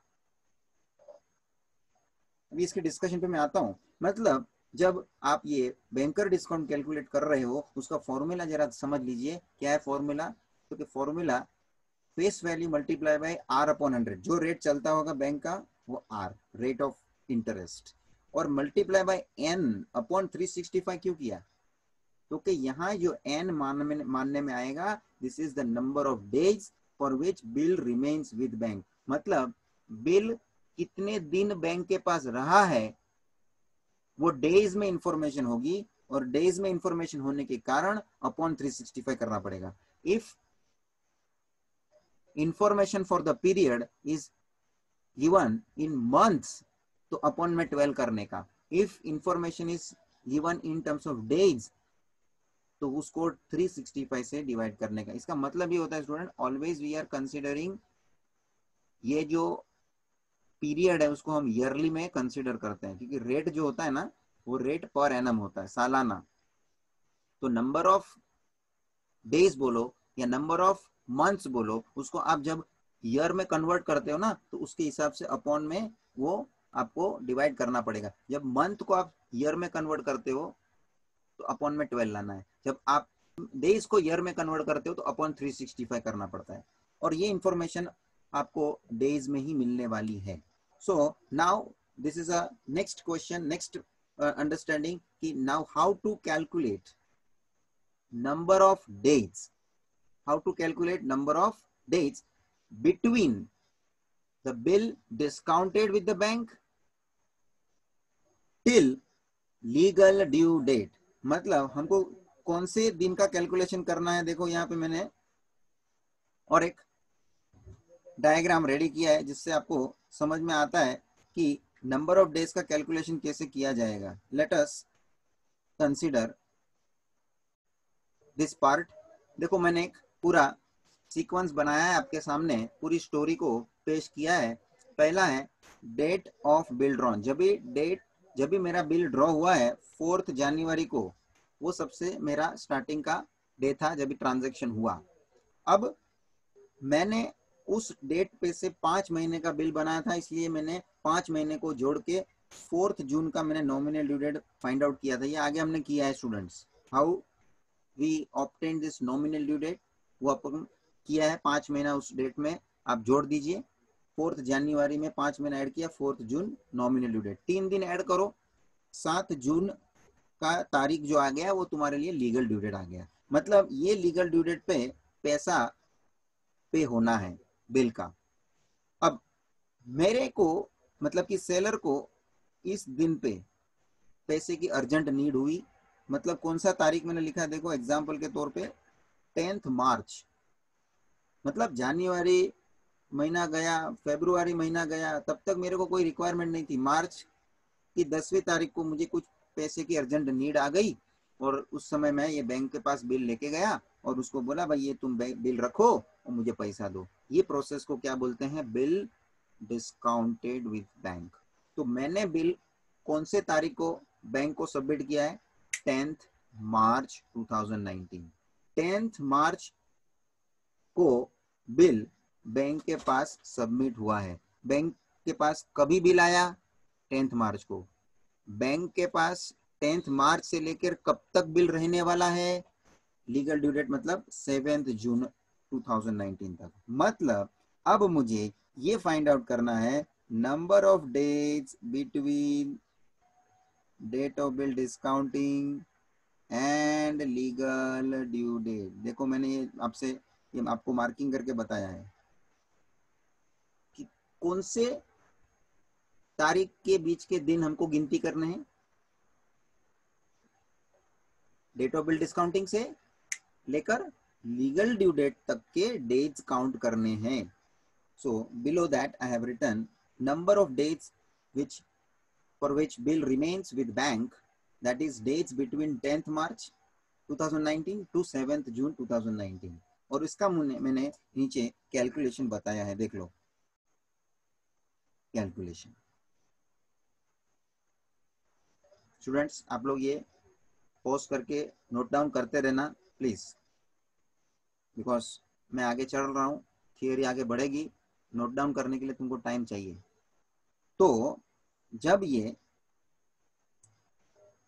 Speaker 1: अभी इसके डिस्कशन पे मैं आता हूं। मतलब जब आप ये बैंकर डिस्काउंट कैलकुलेट कर रहे हो, उसका फॉर्मूला जरा समझ लीजिए, क्या है फॉर्मूला, तो formula face value multiply by R upon 100, जो रेट चलता होगा बैंक का वो आर, रेट ऑफ इंटरेस्ट, और मल्टीप्लाई बाय एन अपॉन 365 क्यों किया, क्योंकि यहाँ जो एन मानने में आएगा, this is the number of days for which bill remains with bank, मतलब बिल कितने दिन बैंक के पास रहा है वो डेज में इंफॉर्मेशन होगी, और डेज में इंफॉर्मेशन होने के कारण अपॉन 365 करना पड़ेगा। If information for the period is given in months, तो अपॉन में 12 करने का, if information is given in terms of days तो उसको 365 से डिवाइड करने का। इसका मतलब ये होता है student, always we are considering ये जो पीरियड है उसको हम ईयरली में कंसिडर करते हैं, क्योंकि रेट जो होता है ना वो रेट पर एनम होता है, सालाना। तो नंबर ऑफ डेज बोलो या नंबर ऑफ मंथ्स बोलो, उसको आप जब ईयर में कन्वर्ट करते हो ना तो उसके हिसाब से अपॉन में वो आपको डिवाइड करना पड़ेगा। जब मंथ को आप ईयर में कन्वर्ट करते हो तो अपॉन में 12 लाना है, जब आप डेज को ईयर में कन्वर्ट करते हो तो अपॉन 365 करना पड़ता है, और ये इंफॉर्मेशन आपको डेज में ही मिलने वाली है। So now this is a next question, next understanding कि now how to calculate number of days, how to calculate number of days between the bill discounted with the bank till legal due date। मतलब हमको कौन से दिन का calculation करना है, देखो यहाँ पे मैंने और एक डायग्राम रेडी किया है जिससे आपको समझ में आता है कि नंबर ऑफ डेज का कैलकुलेशन कैसे किया जाएगा। Let us consider this part. देखो मैंने एक पूरा सीक्वेंस बनाया है आपके सामने, पूरी स्टोरी को पेश किया है। पहला है डेट ऑफ बिल ड्रॉन, जब भी मेरा बिल ड्रॉ हुआ है 4 जनवरी को, वो सबसे मेरा स्टार्टिंग का डे था जब भी ट्रांजैक्शन हुआ। अब मैंने उस डेट पे से 5 महीने का बिल बनाया था, इसलिए मैंने 5 महीने को जोड़ के 4 जून का मैंने nominal due date find out किया था। ये आगे हमने किया है students, how we obtain this nominal due date, वो अपन किया है। 5 महीना उस डेट में आप जोड़ दीजिए, 4 जनवरी में 5 महीना ऐड किया, 4 जून नॉमिनल ड्यू डेट, 3 दिन ऐड करो, 7 जून का तारीख जो आ गया वो तुम्हारे लिए लीगल ड्यू डेट आ गया। मतलब ये लीगल ड्यू डेट पे पैसा पे होना है बिल का। अब मेरे को मतलब कि सेलर को इस दिन पे पैसे की अर्जेंट नीड हुई, मतलब कौन सा तारीख मैंने लिखा है देखो, एग्जांपल के तौर पे 10 मार्च, मतलब जनवरी महीना गया, फरवरी महीना गया, तब तक मेरे को कोई रिक्वायरमेंट नहीं थी। मार्च की 10वीं तारीख को मुझे कुछ पैसे की अर्जेंट नीड आ गई, और उस समय मैं ये बैंक के पास बिल लेके गया और उसको बोला भाई ये तुम बिल रखो और मुझे पैसा दो। ये प्रोसेस को क्या बोलते हैं, बिल डिस्काउंटेड विद बैंक। तो मैंने बिल कौन से तारीख को बैंक को सबमिट किया है, 10 मार्च 2019। 10 मार्च को बिल बैंक के पास सबमिट हुआ है। बैंक के पास कभी बिल आया, 10 मार्च को। बैंक के पास 10 मार्च से लेकर कब तक बिल रहने वाला है, लीगल ड्यू डेट मतलब 7 जून 2019 तक। मतलब अब मुझे ये फाइंड आउट करना है number of days between date of bill discounting and legal due date. देखो मैंने ये आपको मार्किंग करके बताया है कि कौन से तारीख के बीच के दिन हमको गिनती करने हैं, डेट ऑफ बिल डिस्काउंटिंग से लेकर लीगल ड्यू डेट तक के डेज काउंट करने हैं। So below that I have written number of days which for which bill remains with bank, that is dates between 10th March 2019 to 7th June 2019। और इसका मैंने नीचे कैलकुलेशन बताया है, देख लो कैलकुलेशन। स्टूडेंट्स आप लोग ये पॉज करके नोट डाउन करते रहना प्लीज, बिकॉज मैं आगे चल रहा हूँ, थियरी आगे बढ़ेगी, नोट डाउन करने के लिए तुमको टाइम चाहिए। तो जब ये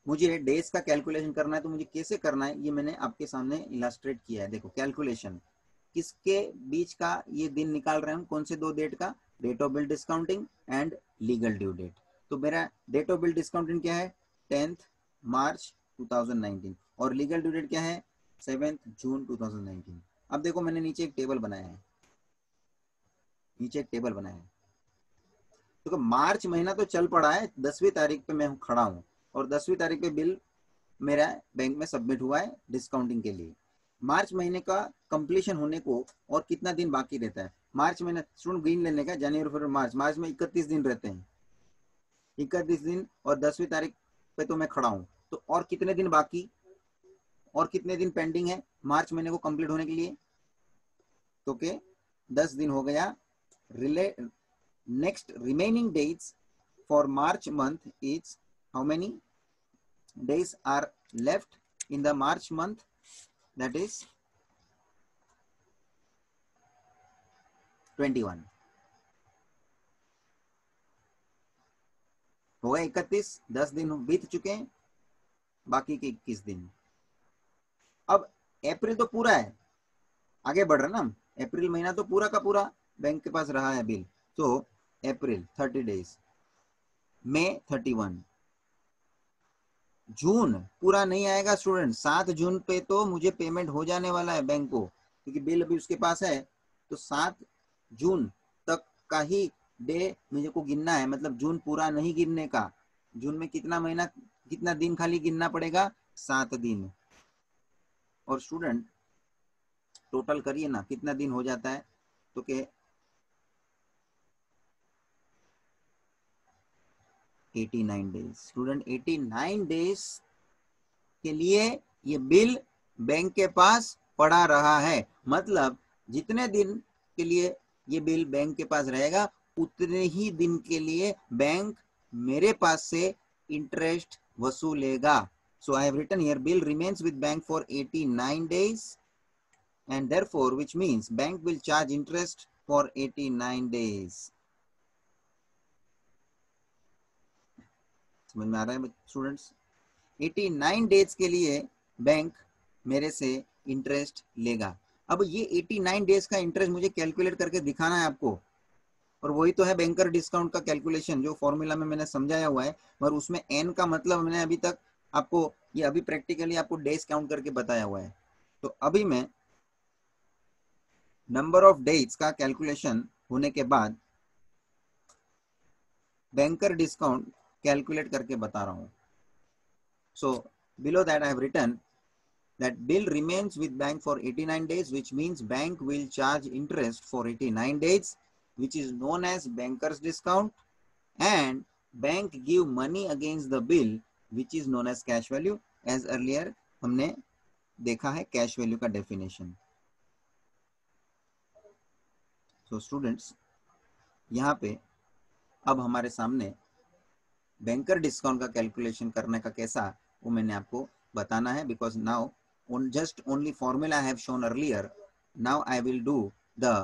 Speaker 1: मुझे डेज का कैलकुलेशन करना है तो मुझे कैसे करना है ये मैंने आपके सामने इलस्ट्रेट किया है। देखो कैलकुलेशन किसके बीच का ये दिन निकाल रहे हैं हम, कौन से दो डेट का, date of bill discounting and legal due date. तो मेरा डेट ऑफ बिल डिस्काउंटिंग क्या है, 10 मार्च 2019, और लीगल ड्यू डेट क्या है, 7 जून 2019। अब देखो मैंने नीचे एक टेबल बनाया है, तो मार्च महीना तो चल पड़ा है, 10वीं तारीख पे मैं खड़ा हूँ और 10वीं तारीख पे बिल मेरा बैंक में सबमिट हुआ है डिस्काउंटिंग के लिए। मार्च महीने का कंप्लीशन होने को और कितना दिन बाकी रहता है, मार्च महीना स्टूडेंट गिन लेने का, जनवरी फरवरी मार्च में 31 दिन रहते हैं, 31 दिन, और 10वीं तारीख पे तो मैं खड़ा हूँ, तो और कितने दिन बाकी, और कितने दिन पेंडिंग है मार्च महीने को कंप्लीट होने के लिए, तो के 10 दिन हो गया। Next remaining dates for March month is how many days are left in the March month, that is 21। हो गए 31, 10 दिन बीत चुके हैं, बाकी के 21 दिन। अब अप्रैल तो पूरा है, आगे बढ़ रहे ना हम, अप्रैल महीना तो पूरा का पूरा बैंक के पास रहा है बिल, तो अप्रैल 30 डेज, मई 31, जून पूरा नहीं आएगा स्टूडेंट, 7 जून पे तो मुझे पेमेंट हो जाने वाला है बैंक को, क्योंकि बिल अभी उसके पास है, तो 7 जून तक का ही डे मुझे को गिनना है, मतलब जून पूरा नहीं गिनने का। जून में कितना दिन खाली गिनना पड़ेगा, 7 दिन। और स्टूडेंट टोटल करिए ना कितना दिन हो जाता है, तो के 89 डेज। स्टूडेंट 89 डेज के लिए ये बिल बैंक के पास पड़ा रहा है, मतलब जितने दिन के लिए ये बिल बैंक के पास रहेगा उतने ही दिन के लिए बैंक मेरे पास से interest वसूलेगा. So I have written here bill remains with bank for 89 days and therefore which means bank will charge interest for 89 days. समझ में आ रहा है स्टूडेंट्स? 89 डेज के लिए बैंक मेरे से इंटरेस्ट लेगा. अब ये 89 डेज का इंटरेस्ट मुझे कैलकुलेट करके दिखाना है आपको, और वही तो है बैंकर डिस्काउंट का कैलकुलेशन जो फॉर्मूला में मैंने समझाया हुआ है. और उसमें एन का मतलब मैंने अभी तक आपको ये अभी प्रैक्टिकली आपको डेज काउंट करके बताया हुआ है. तो अभी मैं नंबर ऑफ डेज का कैलकुलेशन होने के बाद बैंकर डिस्काउंट कैलकुलेट करके बता रहा हूं. So below that I have written that bill remains with bank for 89 days, which means bank will charge interest for 89 days, which is known as banker's discount, and bank give money against the bill, which is known as cash value. As earlier हमने देखा है cash value का definition. So students, यहाँ पे अब हमारे सामने banker discount का कैलकुलेशन करने का कैसा वो मैंने आपको बताना है, because now on just only formula I have shown earlier. Now I will do the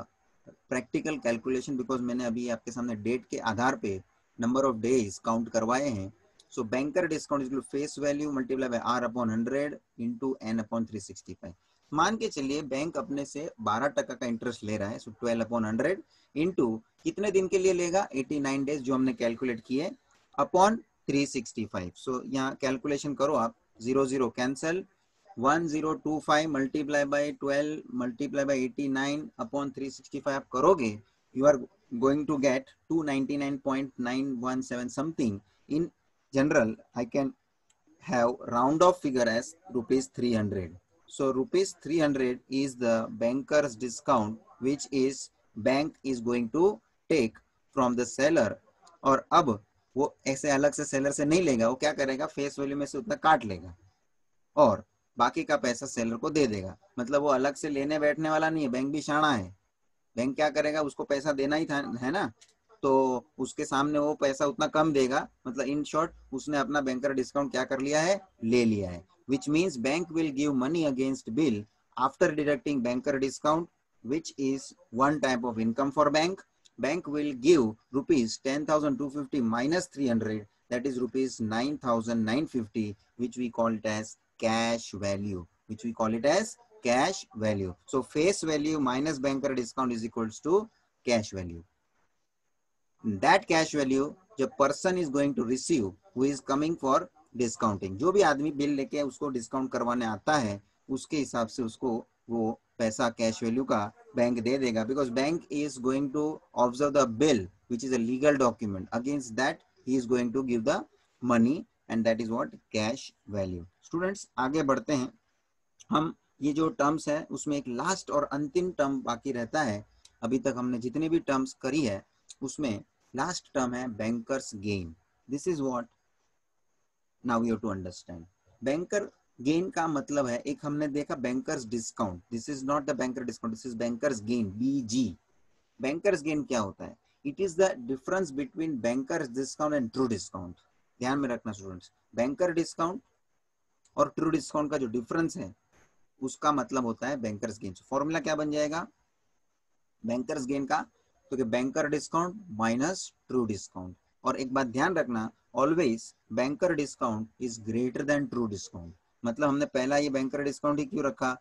Speaker 1: practical calculation because मैंने अभी आपके सामने डेट के आधार पे नंबर ऑफ डेज काउंट करवाए हैं. So banker discount is face value multiply by R upon 100 into N upon 365. मान के चलिए बैंक अपने से 12% का इंटरेस्ट ले रहा है. सो 12 अपॉन 100 इंटू कितने दिन के लिए लेगा 89 डेज जो हमने कैलकुलेट किए अपॉन 365. सो यहाँ कैलकुलेशन करो आप. 0 0 cancel. 1025 multiply by 12 multiply by 89 upon 365 आप करोगे, you are going to get 299.917 something. In general I can have round off figure as ₹300. So ₹300 is the banker's discount which is bank is going to take from the seller. और अब वो ऐसे अलग से seller से नहीं लेगा, वो क्या करेगा फेस वैल्यू में से उतना काट लेगा और बाकी का पैसा सेलर को दे देगा. मतलब वो अलग से लेने बैठने वाला नहीं है. बैंक भी शाना है. बैंक क्या करेगा, उसको पैसा देना ही था है ना, तो उसके सामने वो पैसा उतना कम देगा. मतलब इन शॉर्ट उसने अपना बैंकर डिस्काउंट क्या कर लिया है, ले लिया है. which means bank will give money against bill after deducting banker discount, which is one type of income for bank. Bank will give rupees 10,250 minus 300, that is rupees 9,950, which we call it as cash value, which we call it as cash value. So face value minus banker discount is equals to cash value. That cash value the person is going to receive who is coming for discounting. जो भी आदमी bill लेके उसको discount करवाने आता है उसके हिसाब से उसको वो पैसा कैश वैल्यू का बैंक दे देगा. Because bank is going to observe the bill which is a legal document. Against that he is going to give the money and that is what cash value. Students आगे बढ़ते हैं. हम ये जो terms है उसमें एक लास्ट और अंतिम टर्म बाकी रहता है. अभी तक हमने जितनी भी टर्म्स करी है उसमें लास्ट टर्म है bankers gain. This is what now you have to understand. banker gain का मतलब है, एक हमने देखा bankers discount. This is not the banker discount, this is bankers gain, BG. Bankers gain क्या होता है? It is the difference between bankers discount and true discount. ध्यान में रखना स्टूडेंट्स, बैंकर डिस्काउंट और ट्रू डिस्काउंट का जो डिफरेंस है उसका मतलब होता है बैंकर्स गेन. फॉर्मूला क्या बन जाएगा बैंकर्स गेन का? तो banker discount minus true discount. और एक बात ध्यान रखना, always banker discount is greater than true discount. मतलब हमने पहला ये बैंकर डिस्काउंट ही क्यों रखा,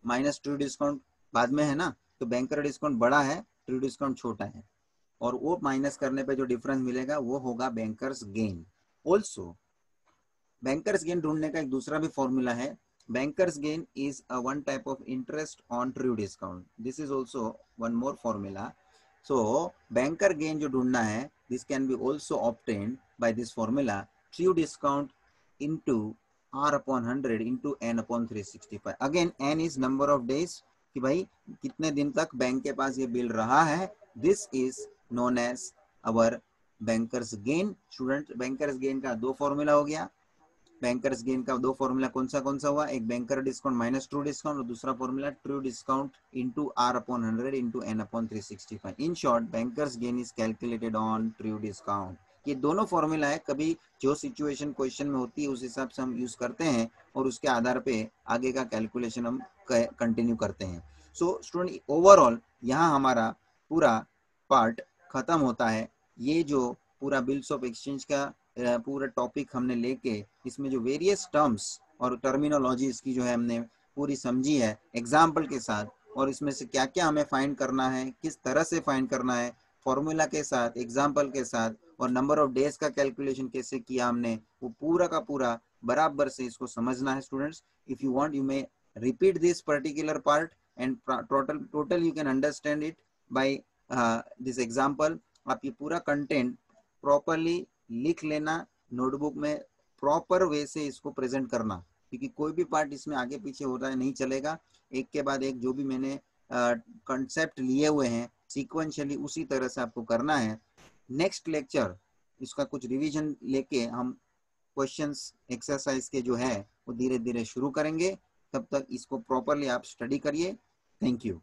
Speaker 1: माइनस ट्रू डिस्काउंट बाद में है ना. तो बैंकर डिस्काउंट बड़ा है, ट्रू डिस्काउंट छोटा है, और वो माइनस करने पे जो डिफरेंस मिलेगा वो होगा bankers gain. Also bankers gain ढूंढने का एक दूसरा भी फॉर्मूला है. Bankers gain is a one type of interest on true discount. This is also one more formula. So banker gain जो ढूंढना है, this can be also obtained by this formula, true discount into R upon 100 into N upon 365. Again N is number of days कि भाई कितने दिन तक bank के पास ये बिल रहा है. This is known as our bankers gain. Student bankers gain का दो फॉर्मूला हो गया. बैंकर्स गेन का दो फॉर्मूला कौन सा हुआ, एक banker discount minus true discount और दूसरा formula true discount into R upon 100 into N upon 365. In short bankers gain is calculated on true discount. ये दोनों फॉर्मूला है, कभी जो सिचुएशन क्वेश्चन में होती है उस हिसाब से हम यूज करते हैं और उसके आधार पे आगे का कैलकुलेशन हम कंटिन्यू करते हैं. सो स्टूडेंट ओवरऑल यहाँ हमारा पूरा पार्ट खत्म होता है. ये जो पूरा बिल्स ऑफ एक्सचेंज का पूरा टॉपिक हमने लेके इसमें जो वेरियस टर्म्स और टर्मिनोलॉजी इसकी जो है हमने पूरी समझी है एग्जाम्पल के साथ, और इसमें से क्या क्या हमें फाइंड करना है, किस तरह से फाइंड करना है, फॉर्मूला के साथ, एग्जाम्पल के साथ, और नंबर ऑफ डेज का कैलकुलेशन कैसे किया हमने, वो पूरा का पूरा बराबर से इसको समझना है students. If you want you may repeat this particular part and total you can understand it by this example. आप ये पूरा कंटेंट प्रॉपरली लिख लेना नोटबुक में, प्रॉपर वे से इसको प्रेजेंट करना, क्योंकि कोई भी पार्ट इसमें आगे पीछे हो रहा है नहीं चलेगा. एक के बाद एक जो भी मैंने कंसेप्ट लिए हुए हैं सीक्वेंशियली उसी तरह से आपको करना है. नेक्स्ट लेक्चर इसका कुछ रिवीजन लेके हम क्वेश्चंस एक्सरसाइज के जो है वो धीरे धीरे शुरू करेंगे. तब तक इसको प्रॉपरली आप स्टडी करिए. Thank you.